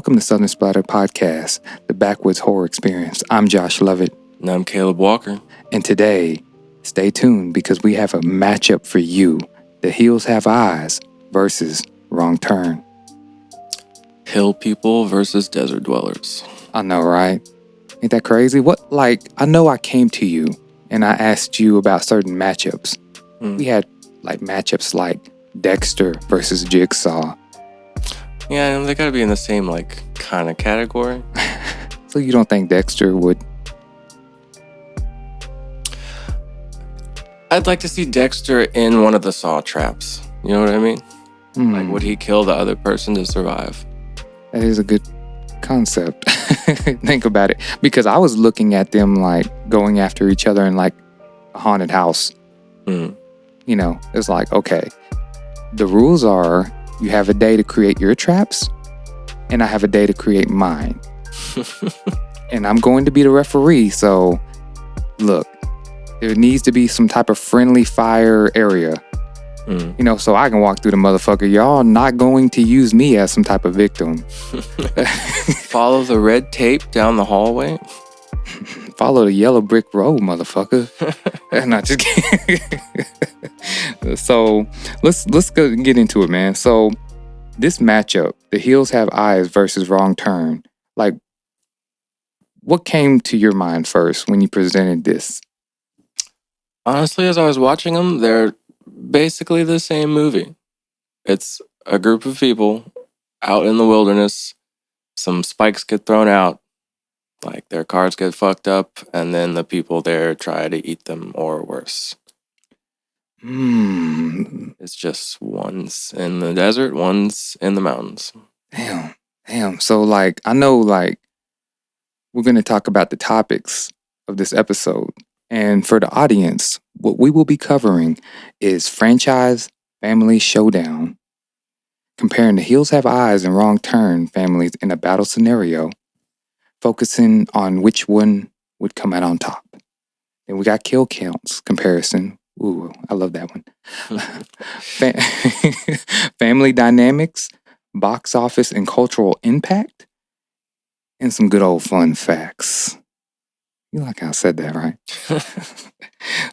Welcome to Southern Splatter Podcast, the Backwoods Horror Experience. I'm Josh Lovett. And I'm Caleb Walker. And today, stay tuned because we have a matchup for you. The Hills Have Eyes versus Wrong Turn. Hill people versus desert dwellers. I know, right? Ain't that crazy? I know I came to you and I asked you about certain matchups. We had matchups like Dexter versus Jigsaw. Yeah, they gotta be in the same kind of category. So you don't think Dexter would? I'd like to see Dexter in one of the saw traps. You know what I mean? Would he kill the other person to survive? That is a good concept. Think about it. Because I was looking at them going after each other in a haunted house. You know, it's okay, the rules are you have a day to create your traps and I have a day to create mine. And I'm going to be the referee. So look, there needs to be some type of friendly fire area. You know, so I can walk through the motherfucker. Y'all not going to use me as some type of victim. Follow the red tape down the hallway. Follow the yellow brick road, motherfucker. Not just kidding. So let's go get into it, man. So this matchup, the Hills Have Eyes versus Wrong Turn. What came to your mind first when you presented this? Honestly, as I was watching them, they're basically the same movie. It's a group of people out in the wilderness. Some spikes get thrown out. Their cars get fucked up, and then the people there try to eat them or worse. It's just one's in the desert, one's in the mountains. Damn. So I know we're going to talk about the topics of this episode. And for the audience, what we will be covering is franchise family showdown, comparing the Hills Have Eyes and Wrong Turn families in a battle scenario, focusing on which one would come out on top. Then we got kill counts comparison. Ooh, I love that one. Family dynamics, box office and cultural impact, and some good old fun facts. You like how I said that, right?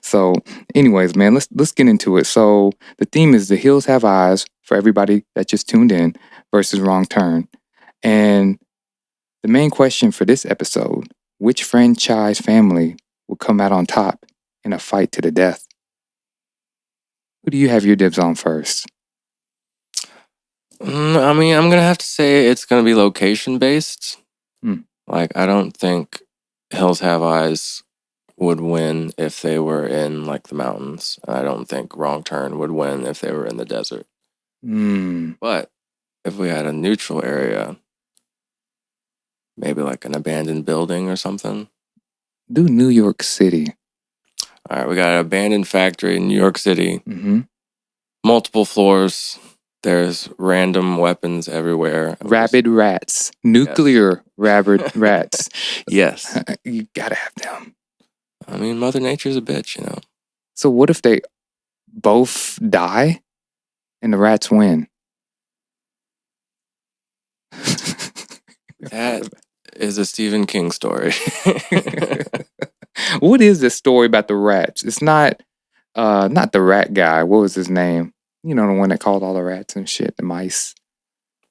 So, anyways, man, let's get into it. So, the theme is The Hills Have Eyes for everybody that just tuned in versus Wrong Turn. And the main question for this episode, which franchise family will come out on top in a fight to the death? Who do you have your dibs on first? I'm going to have to say it's going to be location-based. I don't think Hills Have Eyes would win if they were in, the mountains. I don't think Wrong Turn would win if they were in the desert. But if we had a neutral area, maybe an abandoned building or something. Do New York City. All right, we got an abandoned factory in New York City. Multiple floors. There's random weapons everywhere. Rabid rats. Nuclear rabid rats. Yes. You gotta have them. Mother Nature's a bitch, you know. So what if they both die and the rats win? That is a Stephen King story. What is the story about the rats? It's not the rat guy. What was his name? You know, the one that called all the rats and shit, the mice.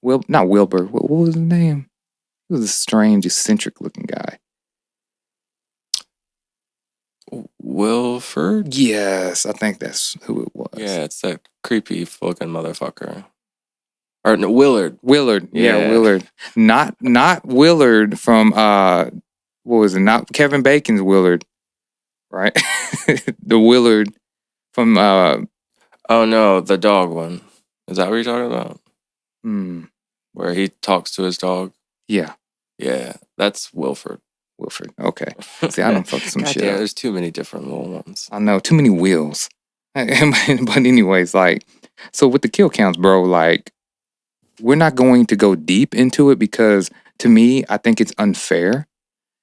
Not Wilbur. What was his name? He was a strange, eccentric looking guy. Wilford? Yes, I think that's who it was. Yeah, it's that creepy fucking motherfucker. Or no, Willard. Willard. Yeah, Willard. Not Willard from what was it? Not Kevin Bacon's Willard, right? The Willard from oh no, the dog one. Is that what you're talking about? Where he talks to his dog? Yeah. Yeah, that's Wilford. Okay. See, I don't fuck some shit up. There's too many different little ones. I know, too many wheels. But anyways, so with the kill counts, bro, we're not going to go deep into it because to me, I think it's unfair.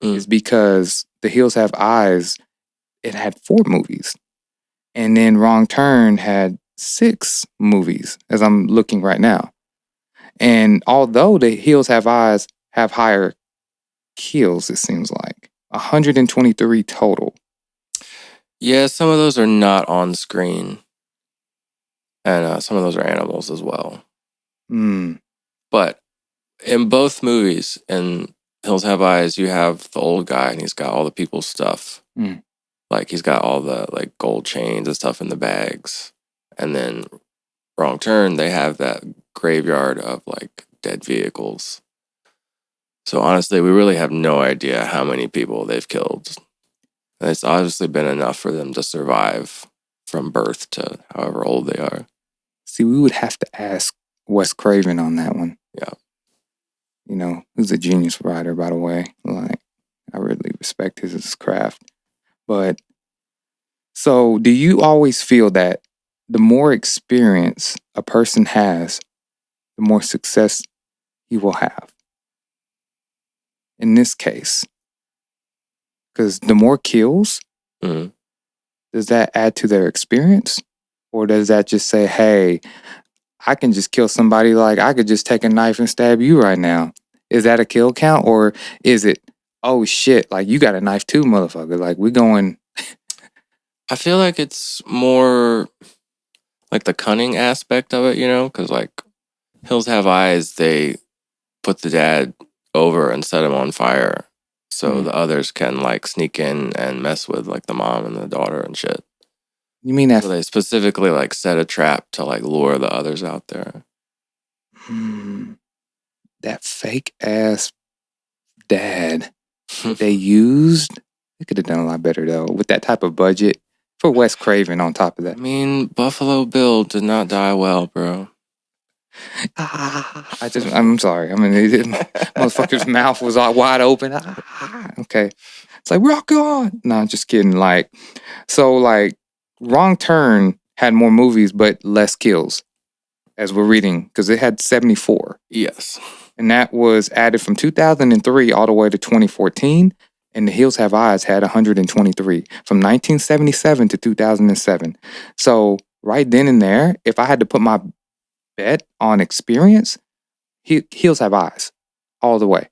It's because The Hills Have Eyes, it had 4 movies. And then Wrong Turn had 6 movies, as I'm looking right now. And although the Hills Have Eyes have higher kills, it seems like 123 total. Yeah, some of those are not on screen. And some of those are animals as well. But in both movies, in Hills Have Eyes, you have the old guy and he's got all the people's stuff. Like he's got all the like gold chains and stuff in the bags. And then Wrong Turn, they have that graveyard of like dead vehicles. So honestly, we really have no idea how many people they've killed. And it's obviously been enough for them to survive from birth to however old they are. See, we would have to ask Wes Craven on that one. Yeah. You know, who's a genius writer, by the way. Like, I really respect his craft. But, so do you always feel that the more experience a person has, the more success he will have? In this case, because the more kills, does that add to their experience? Or does that just say, hey, I can just kill somebody, like I could just take a knife and stab you right now? Is that a kill count? Or is it, oh shit, like you got a knife too, motherfucker? Like we're going... I feel like it's more like the cunning aspect of it, you know? Because like Hills Have Eyes, they put the dad over and set him on fire. So the others can like sneak in and mess with like the mom and the daughter and shit. You mean that? So they specifically like set a trap to like lure the others out there. That fake ass dad they used, they could have done a lot better though with that type of budget for Wes Craven on top of that. I mean, Buffalo Bill did not die well, bro. I'm sorry. I mean, motherfucker's mouth was all wide open. Okay. It's like, rock on. No, I'm just kidding. Like, so like Wrong Turn had more movies, but less kills as we're reading, because it had 74. Yes. And that was added from 2003 all the way to 2014. And The Hills Have Eyes had 123 from 1977 to 2007. So right then and there, if I had to put my bet on experience, Hills Have Eyes all the way.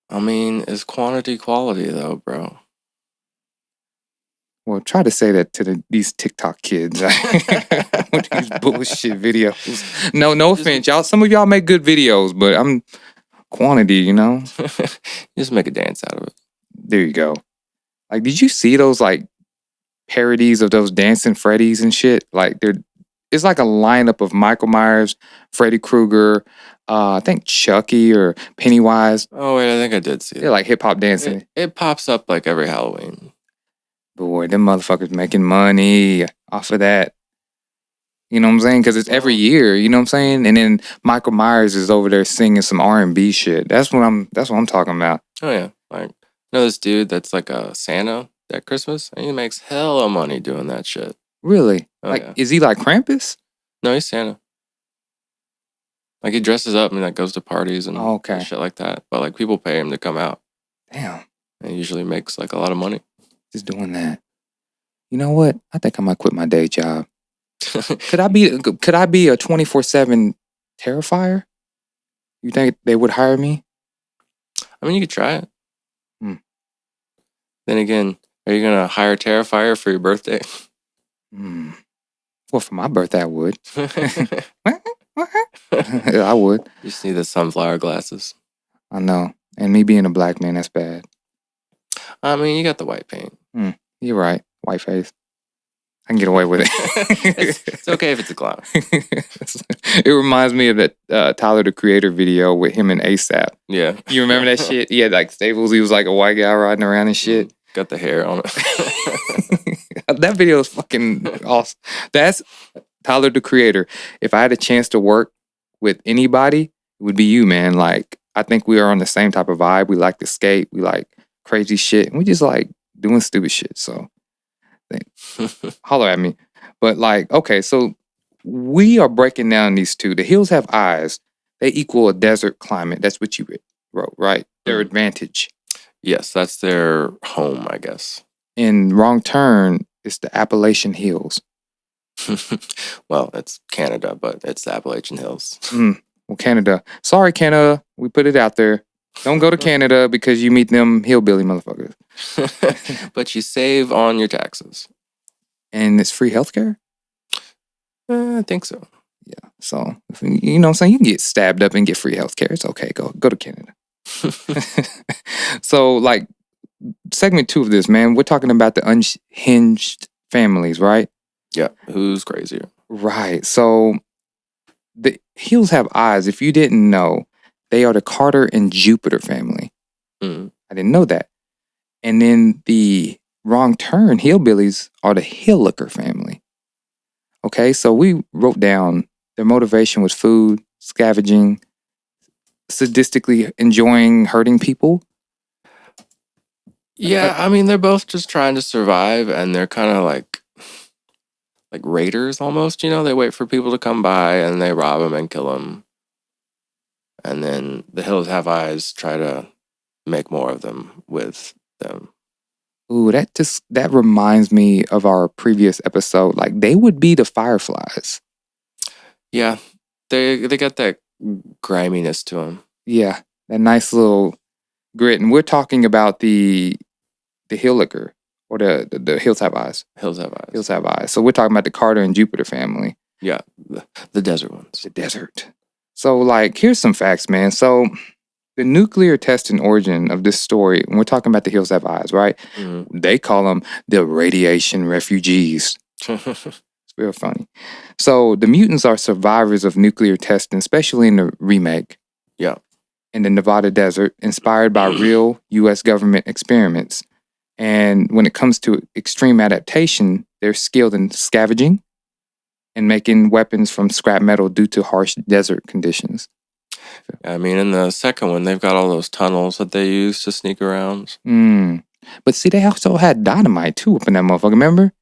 I mean, it's quantity quality though, bro. Well, try to say that to these TikTok kids with these bullshit videos. No offense, y'all. Some of y'all make good videos, but I'm quantity, you know. Just make a dance out of it. There you go. Like, did you see those like parodies of those Dancing Freddies and shit? Like, it's like a lineup of Michael Myers, Freddy Krueger, I think Chucky or Pennywise. Oh wait, I think I did see it. They're like hip hop dancing. It pops up like every Halloween. Boy, them motherfuckers making money off of that. You know what I'm saying? Because it's every year. You know what I'm saying? And then Michael Myers is over there singing some R&B shit. That's what I'm talking about. Oh yeah, like you know this dude that's like a Santa at Christmas, and he makes hella money doing that shit. Really? Oh, like, yeah. Is he like Krampus? No, he's Santa. Like he dresses up and like goes to parties and shit like that. But like people pay him to come out. Damn. And he usually makes like a lot of money. Just doing that. You know what? I think I might quit my day job. Could I be a 24/7 terrifier? You think they would hire me? I mean, you could try it. Then again, are you gonna hire Terrifier for your birthday? Well, for my birthday, I would. I would. You just need the sunflower glasses. I know. And me being a black man, that's bad. I mean, you got the white paint. You're right. White face. I can get away with it. It's okay if it's a clown. It reminds me of that Tyler, the Creator video with him and ASAP. Yeah. You remember that shit? He had like staples. He was like a white guy riding around and shit. Got the hair on it. That video is fucking awesome. That's Tyler, the Creator. If I had a chance to work with anybody, it would be you, man. Like, I think we are on the same type of vibe. We like to skate. We like crazy shit. And we just like doing stupid shit. So holler at me. But like, okay, so we are breaking down these two. The Hills Have Eyes. They equal a desert climate. That's what you wrote, right? Their advantage. Yes, that's their home, I guess. In Wrong Turn, it's the Appalachian Hills. Well, it's Canada, but it's the Appalachian Hills. Well, Well, Canada. Sorry, Canada. We put it out there. Don't go to Canada because you meet them hillbilly motherfuckers. But you save on your taxes. And it's free healthcare? I think so. Yeah. So, you know what I'm saying? You can get stabbed up and get free healthcare. It's okay. Go to Canada. So, like, segment 2 of this, man, we're talking about the unhinged families, right? Yeah. Who's crazier? Right. So, the Hills Have Eyes, if you didn't know, they are the Carter and Jupiter family. I didn't know that. And then the Wrong Turn Hillbillies are the Hilliker family. Okay, so we wrote down their motivation was food, scavenging, sadistically enjoying hurting people. Yeah, I mean, they're both just trying to survive, and they're kind of like raiders almost, you know? They wait for people to come by, and they rob them and kill them. And then the Hills Have Eyes try to make more of them with them. Ooh, that reminds me of our previous episode. Like, they would be the Fireflies. Yeah, they got that griminess to them. Yeah, that nice little grit. And we're talking about the Hilliker or the Hills Have Eyes. Hills Have Eyes. Hills Have Eyes. So we're talking about the Carter and Jupiter family. Yeah, the desert ones. The desert. So, like, here's some facts, man. So, the nuclear test and origin of this story, when we're talking about the Hills Have Eyes, right? Mm-hmm. They call them the radiation refugees. It's real funny. So, the mutants are survivors of nuclear testing, especially in the remake. Yeah. In the Nevada desert, inspired by real U.S. government experiments. And when it comes to extreme adaptation, they're skilled in scavenging and making weapons from scrap metal due to harsh desert conditions. I mean, in the second one, they've got all those tunnels that they use to sneak around. But see, they also had dynamite too up in that motherfucker, remember?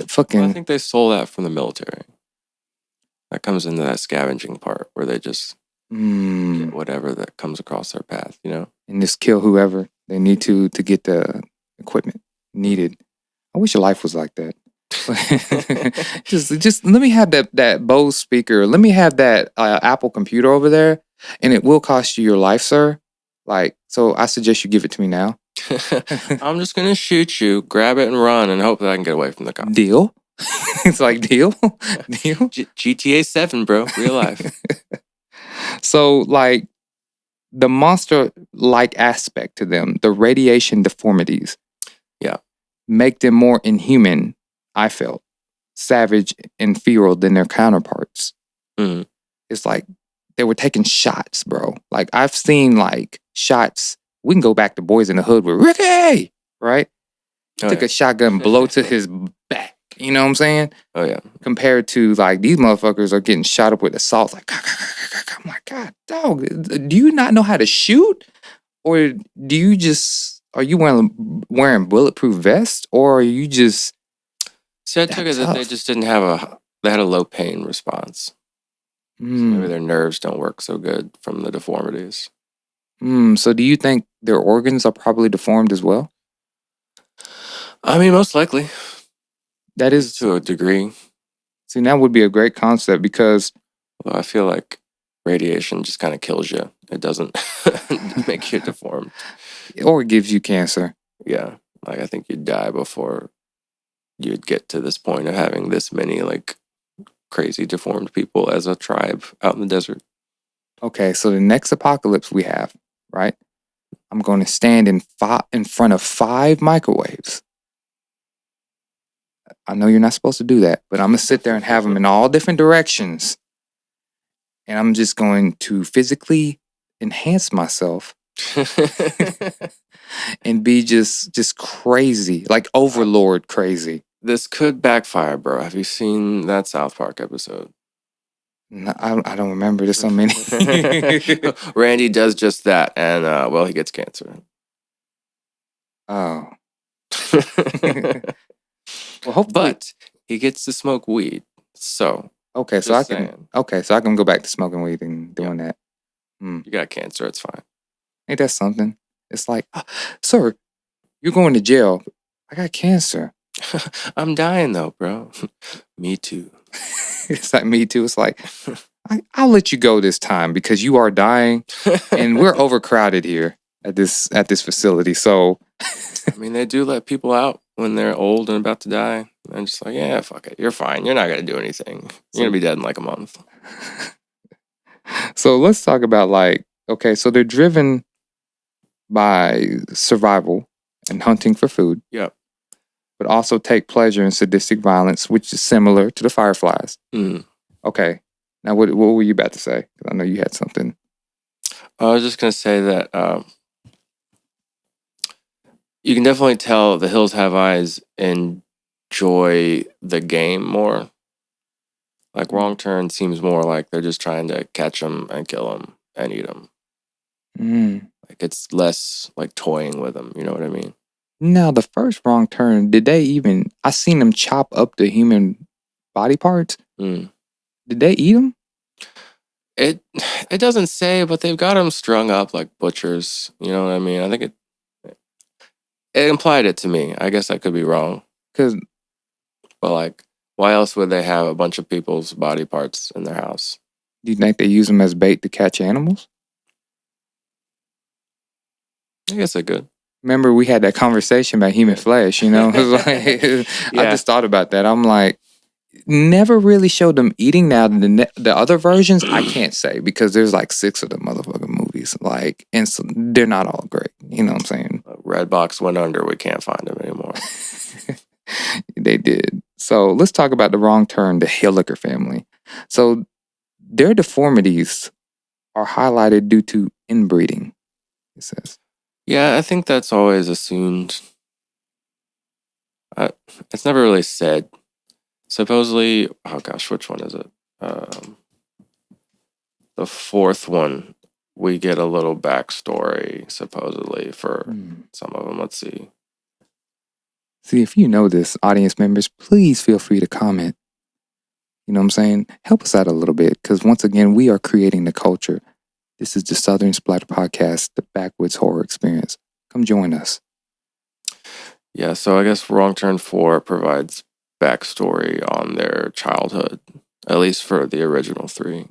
Fucking. Well, I think they stole that from the military. That comes into that scavenging part where they just get whatever that comes across their path, you know? And just kill whoever they need to get the equipment needed. I wish your life was like that. just let me have that Bose speaker. Let me have that Apple computer over there, and it will cost you your life, sir. Like, so I suggest you give it to me now. I'm just gonna shoot you, grab it, and run, and hope that I can get away from the cops. Deal? It's like deal. GTA 7, bro, real life. So, like, the monster-like aspect to them, the radiation deformities, make them more inhuman. I felt savage and feral than their counterparts. It's like they were taking shots, bro. Like, I've seen like shots. We can go back to Boys in the Hood with Ricky, right? Took a shotgun blow to his back. You know what I'm saying? Oh yeah. Compared to like these motherfuckers are getting shot up with assaults. Like, I'm like, God, dog. Do you not know how to shoot, or do you just are you wearing bulletproof vests, or are you just? See, I took it that they just didn't have they had a low pain response. So maybe their nerves don't work so good from the deformities. So do you think their organs are probably deformed as well? I mean, most likely. That is to a degree. See, that would be a great concept because I feel like radiation just kind of kills you. It doesn't make you deformed. Or it gives you cancer. Yeah. Like, I think you'd die before you'd get to this point of having this many, like, crazy deformed people as a tribe out in the desert. Okay, so the next apocalypse we have, right? I'm going to stand in front of 5 microwaves. I know you're not supposed to do that, but I'm going to sit there and have them in all different directions. And I'm just going to physically enhance myself and be just crazy, like overlord crazy. This could backfire, bro. Have you seen that South Park episode? No, I don't remember. There's so many. Randy does just that, and well, he gets cancer. Oh. Well, hopefully, but he gets to smoke weed. So okay, so I can go back to smoking weed and doing that. You got cancer, it's fine. Ain't that something? It's like, sir, you're going to jail. I got cancer. I'm dying though, bro. Me too. It's like me too. It's like I'll let you go this time because you are dying, and we're overcrowded here at this facility. So, I mean, they do let people out when they're old and about to die. I'm just like, yeah, fuck it, you're fine. You're not gonna do anything. You're gonna be dead in like a month. So let's talk about okay, so they're driven by survival and hunting for food. Yep. But also take pleasure in sadistic violence, which is similar to the Fireflies. Mm. Okay. Now, what were you about to say? Because I know you had something. I was just going to say that you can definitely tell the Hills Have Eyes enjoy the game more. Like Wrong Turn seems more like they're just trying to catch them and kill them and eat them. Like it's less like toying with them. You know what I mean? Now, the first Wrong Turn, I seen them chop up the human body parts. Did they eat them? It doesn't say, but they've got them strung up like butchers. You know what I mean? I think it implied it to me. I guess I could be wrong. But like, why else would they have a bunch of people's body parts in their house? Do you think they use them as bait to catch animals? I guess they could. Remember, we had that conversation about human flesh, you know? I just thought about that. I'm like, never really showed them eating. Now, the other versions, I can't say because there's like 6 of the motherfucking movies. Like, and so they're not all great. You know what I'm saying? Redbox went under. We can't find them anymore. They did. So let's talk about the Wrong Turn, the Hilliker family. So their deformities are highlighted due to inbreeding, it says. Yeah, I think that's always assumed. It's never really said. Supposedly, oh gosh, which one is it? The 4th one, we get a little backstory, supposedly, for some of them. Let's see. See, if you know this, audience members, please feel free to comment. You know what I'm saying? Help us out a little bit, because once again, we are creating the culture. This is the Southern Splatter Podcast, the Backwoods Horror Experience. Come join us. Yeah, so I guess Wrong Turn 4 provides backstory on their childhood, at least for the original 3.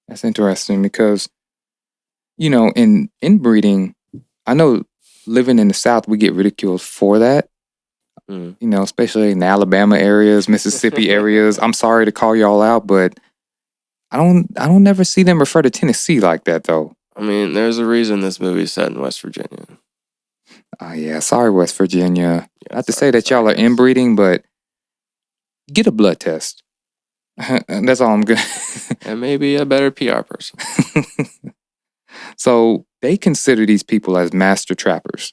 That's interesting because, you know, in inbreeding, I know living in the South, we get ridiculed for that. You know, especially in the Alabama areas, Mississippi areas. I'm sorry to call y'all out, but I don't never see them refer to Tennessee like that, though. I mean, there's a reason this movie's set in West Virginia. Yeah, sorry, West Virginia. Not to say that y'all are inbreeding, but get a blood test. That's all I'm good. And maybe a better PR person. So they consider these people as master trappers.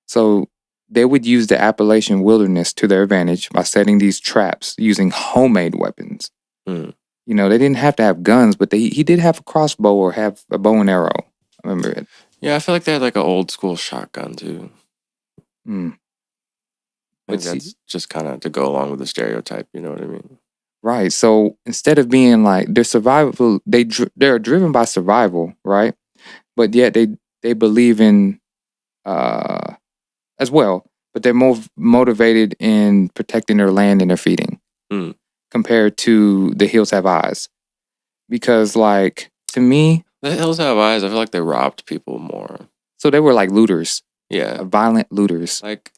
So they would use the Appalachian wilderness to their advantage by setting these traps using homemade weapons. You know, they didn't have to have guns, but he did have a crossbow or have a bow and arrow. I remember it. Yeah, I feel like they had like an old school shotgun too. But that's just kind of to go along with the stereotype, you know what I mean? Right. So instead of being like they're driven by survival, right? But yet they believe in as well, but they're more motivated in protecting their land and their feeding compared to the Hills Have Eyes. Because like to me, the Hills Have Eyes, I feel like they robbed people more. So they were like looters. Yeah. Violent looters. Like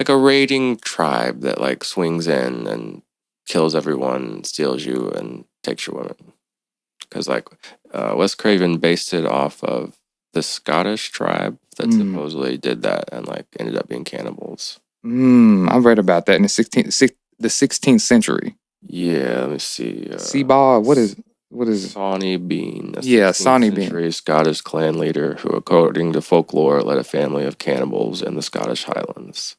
a raiding tribe that like swings in and kills everyone, steals you, and takes your women. Because like Wes Craven based it off of the Scottish tribe that supposedly did that and like ended up being cannibals. I read about that in the 16th century. Yeah, let me see. Seaball, what is Sawney Bean? Sawney Bean. Scottish clan leader who, according to folklore, led a family of cannibals in the Scottish Highlands.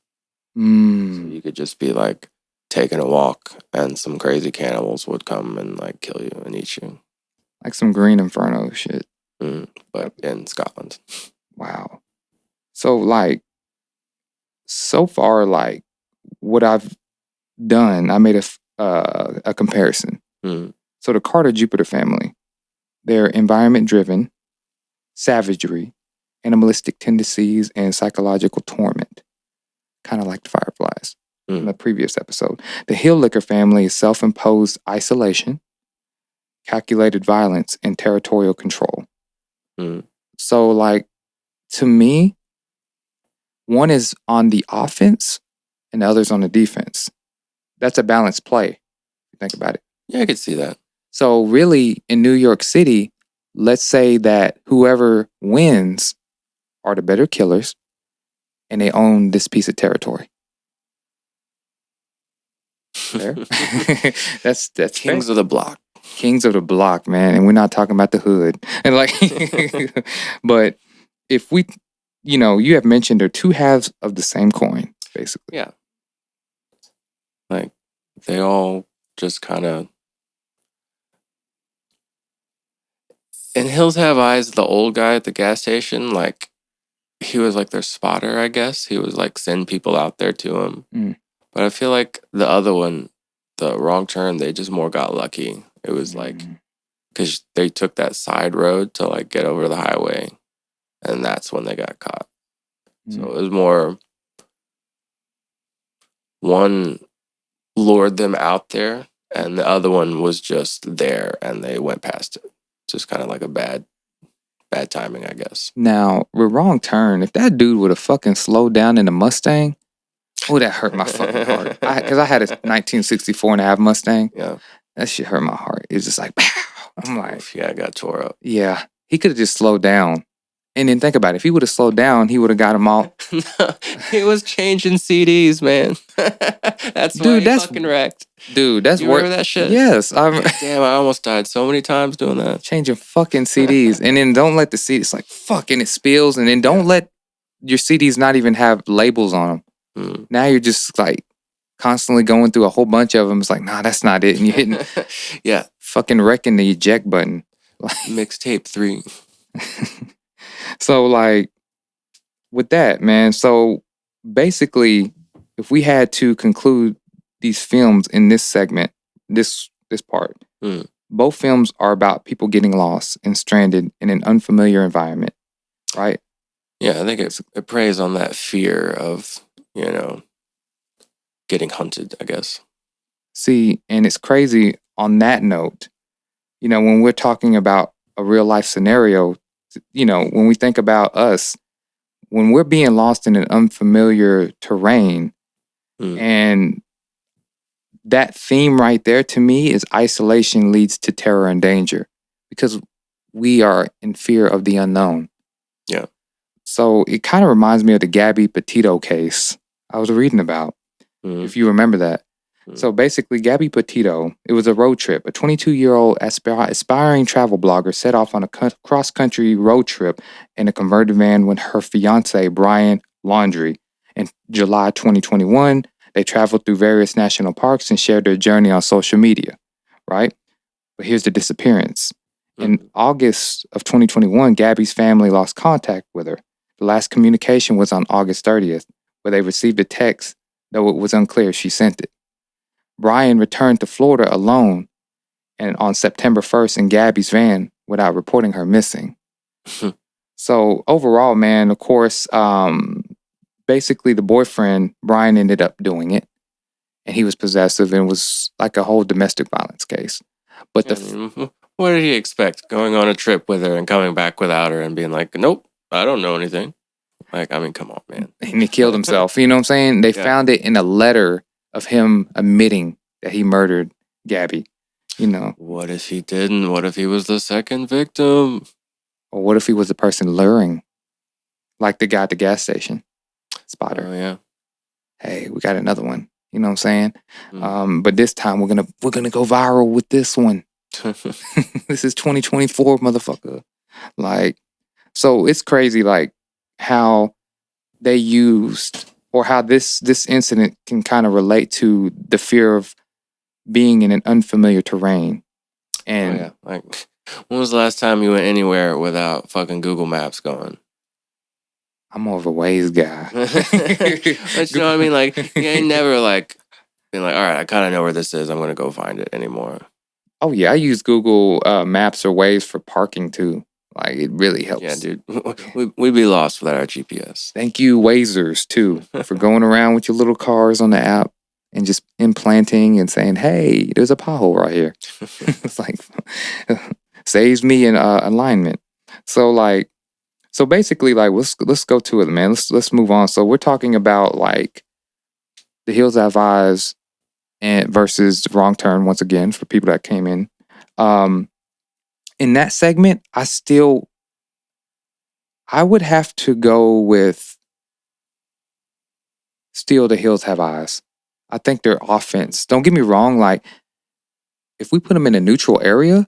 So you could just be like taking a walk and some crazy cannibals would come and like kill you and eat you. Like some Green Inferno shit. But in Scotland. Wow. So like, so far, like what I've done, I made a comparison. So the Carter Jupiter family, they're environment driven, savagery, animalistic tendencies, and psychological torment. Kind of like the Fireflies. in the previous episode. The Hilliker family is self-imposed isolation, calculated violence, and territorial control. So, like, to me, one is on the offense and the other's on the defense. That's a balanced play, if you think about it. Yeah, I could see that. So really, in New York City, let's say that whoever wins are the better killers and they own this piece of territory. Fair? that's Kings fair. of the block. Kings of the block, man. And we're not talking about the hood. And like, but if we, you have mentioned they're two halves of the same coin, basically. Yeah. Like, they all just kind of... In Hills Have Eyes, the old guy at the gas station, like, he was like their spotter, I guess. He was like send people out there to him. But I feel like the other one, the Wrong Turn, they just more got lucky. It was like, because they took that side road to like get over the highway, and that's when they got caught. So it was more, one lured them out there, and the other one was just there, and they went past it. Just kind of like a bad timing, I guess. Now, with Wrong Turn, if that dude would have fucking slowed down in the Mustang, oh, that hurt my fucking heart. Because I had a 1964 and a half Mustang. Yeah. That shit hurt my heart. It's just like, pow. I'm like, yeah, I got tore up. Yeah. He could have just slowed down. And then think about it. If he would have slowed down, he would have got them all. He was changing CDs, man. That's why he fucking wrecked. Dude, that's you remember that shit? Yes. Damn, I almost died so many times doing that. Changing fucking CDs. And then don't let the CDs, like, fuck, and it spills. And then don't let your CDs not even have labels on them. Now you're just, like, constantly going through a whole bunch of them. It's like, nah, that's not it. And you're hitting, fucking wrecking the eject button. Mixtape 3. So, like, with that, man, so basically, if we had to conclude these films in this segment, this part, both films are about people getting lost and stranded in an unfamiliar environment, right? Yeah, I think it preys on that fear of, getting hunted, I guess. See, and it's crazy on that note, when we're talking about a real life scenario, when we think about us, when we're being lost in an unfamiliar terrain, and that theme right there to me is isolation leads to terror and danger because we are in fear of the unknown. Yeah. So it kind of reminds me of the Gabby Petito case I was reading about, if you remember that. So basically, Gabby Petito, it was a road trip. A 22-year-old aspiring travel blogger set off on a cross-country road trip in a converted van with her fiancé, Brian Laundrie. In July 2021, they traveled through various national parks and shared their journey on social media, right? But here's the disappearance. In August of 2021, Gabby's family lost contact with her. The last communication was on August 30th, where they received a text, though it was unclear if she sent it. Brian returned to Florida alone and on September 1st in Gabby's van without reporting her missing. So overall, man, of course, basically the boyfriend, Brian, ended up doing it. And he was possessive and was like a whole domestic violence case. But what did he expect? Going on a trip with her and coming back without her and being like, nope, I don't know anything. Like, I mean, come on, man. And he killed himself. You know what I'm saying? They found it in a letter of him admitting that he murdered Gabby, What if he didn't? What if he was the second victim? Or what if he was the person luring? Like the guy at the gas station. Spotter. Oh, yeah. Hey, we got another one. You know what I'm saying? But this time we're gonna go viral with this one. This is 2024, motherfucker. Like, so it's crazy, like, how they used or how this incident can kind of relate to the fear of being in an unfamiliar terrain. And like, when was the last time you went anywhere without fucking Google Maps going? I'm more of a Waze guy. But you know what I mean? Like, you ain't never like been like, all right, I kind of know where this is. I'm gonna go find it anymore. Oh yeah, I use Google Maps or Waze for parking too. Like, it really helps. Yeah, dude. We'd be lost without our GPS. Thank you, Wazers, too, for going around with your little cars on the app. and just implanting and saying, hey, there's a pothole right here. It's like, saves me in alignment. So basically, like, let's go to it, man. Let's move on. So we're talking about like The Hills Have Eyes and versus Wrong Turn once again for people that came in. In that segment, I would have to go with still The Hills Have Eyes. I think their offense. Don't get me wrong. Like, if we put them in a neutral area,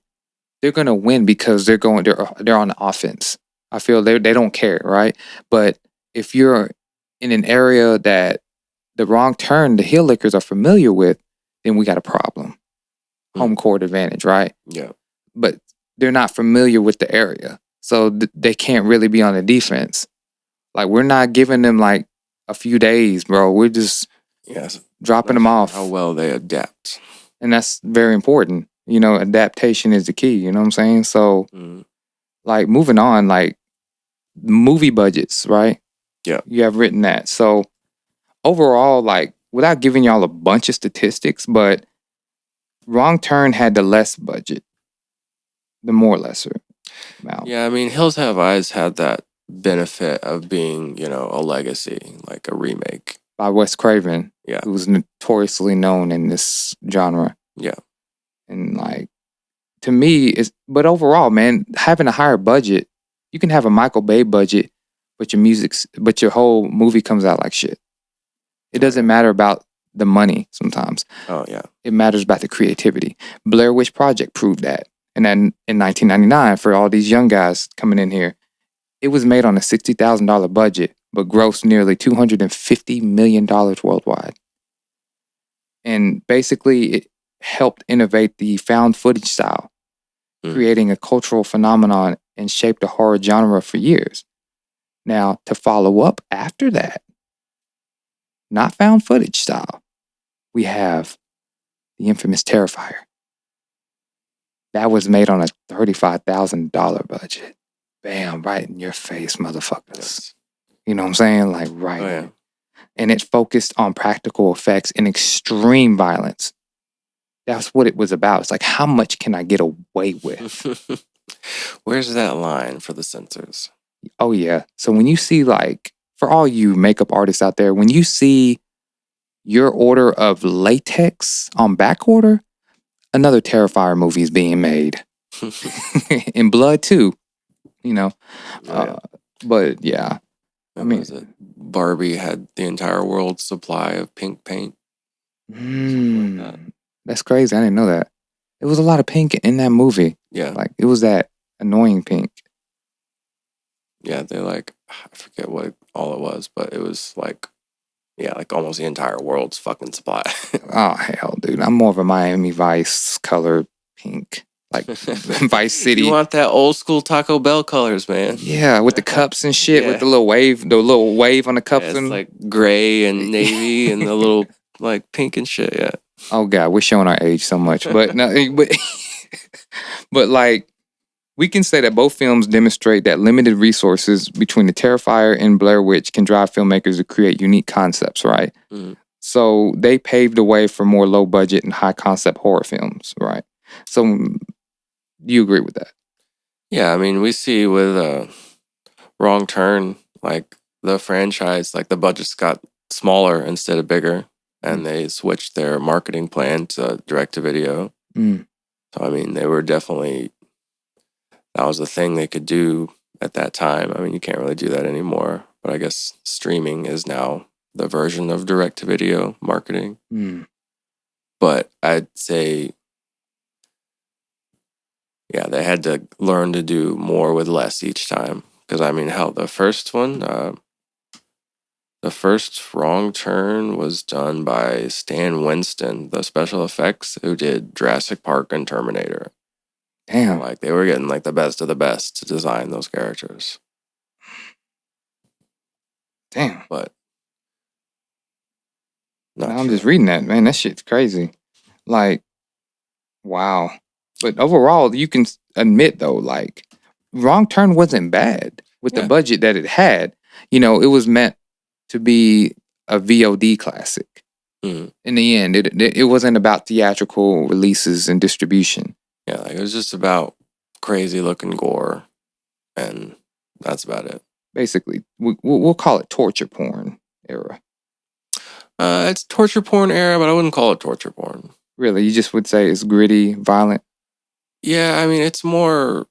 they're gonna win because they're on the offense. I feel they don't care, right? But if you're in an area that the Wrong Turn, the Hillikers are familiar with, then we got a problem. Home court advantage, right? Yeah. But they're not familiar with the area, so they can't really be on the defense. Like, we're not giving them like a few days, bro. We're just dropping them off. How well they adapt. And that's very important. You know, adaptation is the key. You know what I'm saying? So, like, moving on, like, movie budgets, right? Yeah. You have written that. So, overall, like, without giving y'all a bunch of statistics, but Wrong Turn had the less budget, the more lesser amount. Yeah, I mean, Hills Have Eyes had that benefit of being, a legacy, like a remake. By Wes Craven, Yeah. who was notoriously known in this genre. Yeah. And, like, to me, but overall, man, having a higher budget, you can have a Michael Bay budget, but your whole movie comes out like shit. It doesn't matter about the money sometimes. Oh, yeah. It matters about the creativity. Blair Witch Project proved that. And then in 1999, for all these young guys coming in here, it was made on a $60,000 budget, but grossed nearly $250 million worldwide. And basically, it helped innovate the found footage style, creating a cultural phenomenon and shaped the horror genre for years. Now, to follow up after that, not found footage style, we have the infamous Terrifier. That was made on a $35,000 budget. Bam, right in your face, motherfuckers. Yes. You know what I'm saying? Like, right. Oh, yeah. And it focused on practical effects and extreme violence. That's what it was about. It's like, how much can I get away with? Where's that line for the censors? Oh, yeah. So when you see, like, for all you makeup artists out there, when you see your order of latex on back order, another Terrifier movie is being made. In blood, too. But yeah. I mean, Barbie had the entire world's supply of pink paint. Like that. That's crazy. I didn't know that. It was a lot of pink in that movie. Yeah. Like, it was that annoying pink. Yeah, they I forget what all it was, but it was like almost the entire world's fucking supply. Oh, hell, dude. I'm more of a Miami Vice color pink. Like, Vice City. You want that old school Taco Bell colors, man. Yeah, with the cups and shit, with the little wave on the cups. It's like gray and navy and the little like pink and shit, yeah. Oh, God, we're showing our age so much. But, no, but like, we can say that both films demonstrate that limited resources between the Terrifier and Blair Witch can drive filmmakers to create unique concepts, right? Mm-hmm. So they paved the way for more low budget and high concept horror films, right? So do you agree with that? Yeah, I mean, we see with Wrong Turn, like the franchise, like the budgets got smaller instead of bigger, and they switched their marketing plan to direct to video. So, I mean, they were definitely... That was the thing they could do at that time. I mean, you can't really do that anymore. But I guess streaming is now the version of direct-to-video marketing. But I'd say, yeah, they had to learn to do more with less each time. Because, I mean, hell, the first one, the first Wrong Turn was done by Stan Winston, the special effects, who did Jurassic Park and Terminator. Damn. Like, they were getting like the best of the best to design those characters. Damn. But I'm just reading that, man. That shit's crazy. Like, wow. But overall, you can admit, though, like, Wrong Turn wasn't bad with the budget that it had. You know, it was meant to be a VOD classic. In the end, it wasn't about theatrical releases and distribution. Yeah, like it was just about crazy looking gore, and that's about it. Basically, we'll call it torture porn era. It's torture porn era, but I wouldn't call it torture porn. Really, you just would say it's gritty, violent. Yeah, I mean it's more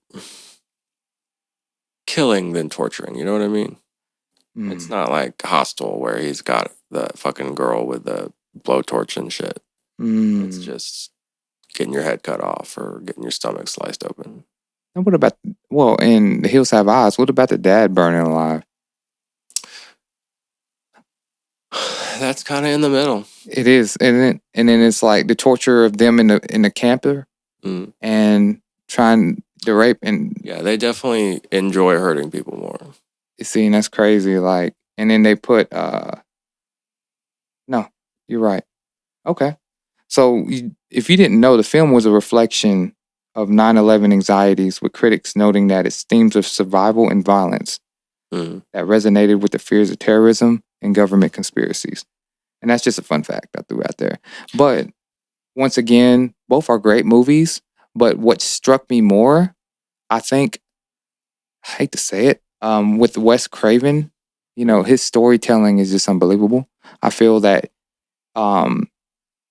killing than torturing. You know what I mean? It's not like Hostel where he's got the fucking girl with the blowtorch and shit. It's just getting your head cut off or getting your stomach sliced open. And what about, in The Hills Have Eyes, what about the dad burning alive? That's kind of in the middle. It is, and then it's like the torture of them in the camper and trying to rape and yeah, they definitely enjoy hurting people more. You see, and that's crazy. Like, and then they put no, you're right. Okay, so if you didn't know, the film was a reflection of 9/11 anxieties, with critics noting that its themes of survival and violence that resonated with the fears of terrorism and government conspiracies. And that's just a fun fact I threw out there. But once again, both are great movies. But what struck me more, I think, I hate to say it, with Wes Craven, his storytelling is just unbelievable. I feel that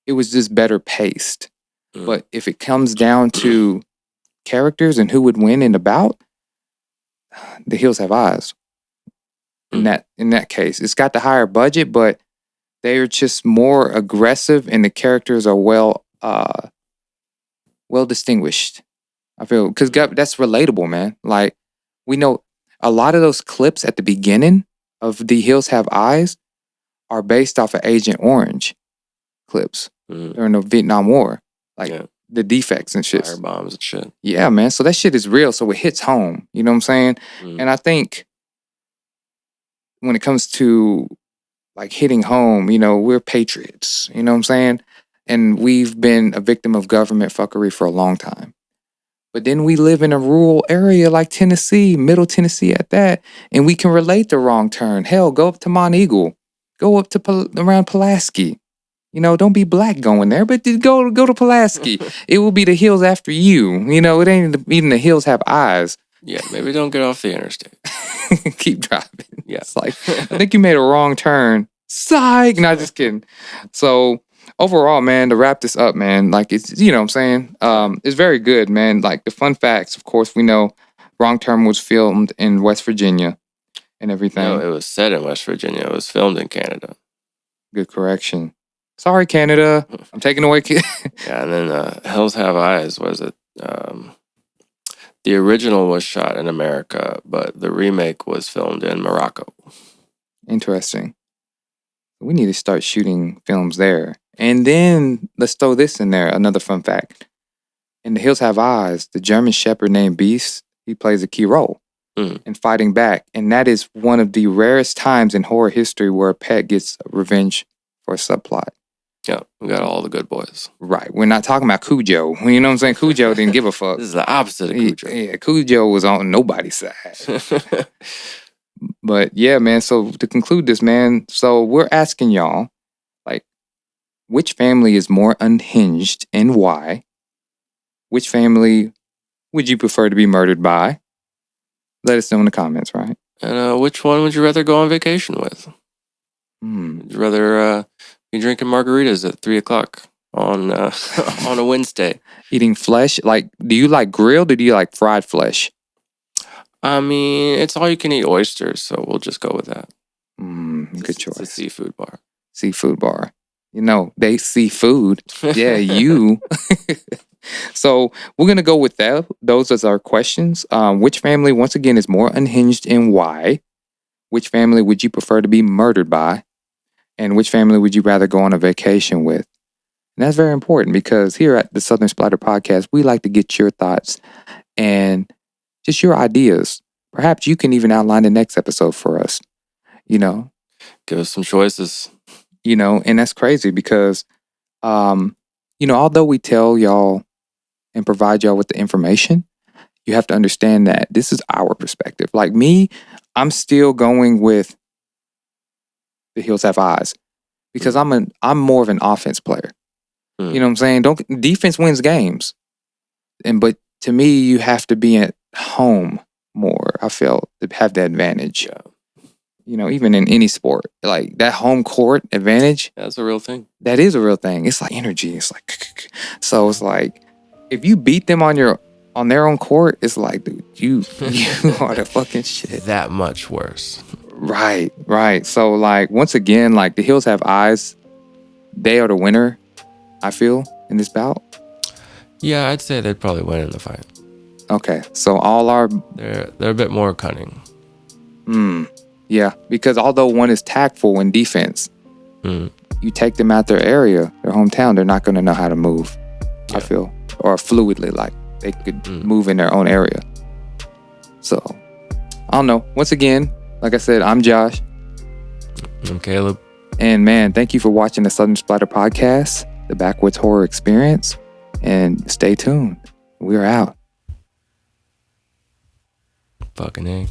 it was just better paced. But if it comes down to characters and who would win in the bout, The Hills Have Eyes. In that case, it's got the higher budget, but they are just more aggressive, and the characters are well distinguished. I feel because that's relatable, man. Like, we know a lot of those clips at the beginning of The Hills Have Eyes are based off of Agent Orange clips during the Vietnam War, like the defects and shit, fire bombs and shit. Yeah, man. So that shit is real. So it hits home. You know what I'm saying? And I think when it comes to like hitting home, we're patriots. You know what I'm saying? And we've been a victim of government fuckery for a long time. But then we live in a rural area like Tennessee, Middle Tennessee at that, and we can relate to Wrong Turn. Hell, go up to Mont Eagle. Go up to around Pulaski. Don't be black going there, but go to Pulaski. It will be the hills after you. It ain't even the hills have eyes. Yeah, maybe don't get off the interstate. Keep driving. Yeah. It's like, I think you made a wrong turn. Psych! No, just kidding. So, overall, man, to wrap this up, man, like, it's, what I'm saying? It's very good, man. Like, the fun facts, of course, we know Wrong Turn was filmed in West Virginia and everything. No, it was set in West Virginia. It was filmed in Canada. Good correction. Sorry, Canada. I'm taking away. Yeah, and then Hills Have Eyes, was it? The original was shot in America, but the remake was filmed in Morocco. Interesting. We need to start shooting films there. And then let's throw this in there. Another fun fact. In The Hills Have Eyes, the German Shepherd named Beast, he plays a key role in fighting back. And that is one of the rarest times in horror history where a pet gets revenge for a subplot. Yeah, we got all the good boys. Right. We're not talking about Cujo. You know what I'm saying? Cujo didn't give a fuck. This is the opposite of Cujo. Yeah, Cujo was on nobody's side. But yeah, man, so to conclude this, man, so we're asking y'all, like, which family is more unhinged and why? Which family would you prefer to be murdered by? Let us know in the comments, right? And which one would you rather go on vacation with? Would you rather be drinking margaritas at 3:00 on on a Wednesday? Eating flesh? Like, do you like grilled or do you like fried flesh? I mean, it's all you can eat oysters, so we'll just go with that. Good choice. It's a seafood bar. Seafood bar. They see food. Yeah, you. So we're going to go with that. Those as our questions. Which family, once again, is more unhinged and why? Which family would you prefer to be murdered by? And which family would you rather go on a vacation with? And that's very important because here at the Southern Splatter Podcast, we like to get your thoughts and just your ideas. Perhaps you can even outline the next episode for us. Give us some choices. And that's crazy because, although we tell y'all and provide y'all with the information, you have to understand that this is our perspective. Like me, I'm still going with The Hills Have Eyes because I'm more of an offense player. You know what I'm saying? Defense wins games. But to me, you have to be at home more, I feel, to have the advantage. Yeah. You know, even in any sport, like that home court advantage. That's a real thing. That is a real thing. It's like energy. It's like, so it's like, if you beat them on their own court, it's like, dude, you are the fucking shit. That much worse. Right. So like, once again, like the Hills have eyes. They are the winner, I feel, in this bout. Yeah, I'd say they'd probably win in the fight. Okay, so they're a bit more cunning. Yeah, because although one is tactful in defense, you take them out their area, their hometown, they're not going to know how to move. Yeah. I feel, or fluidly, like they could move in their own area. So I don't know. Once again, like I said, I'm Josh. I'm Caleb. And man, thank you for watching the Southern Splatter Podcast, the Backwoods Horror Experience. And stay tuned. We're out. Fucking A.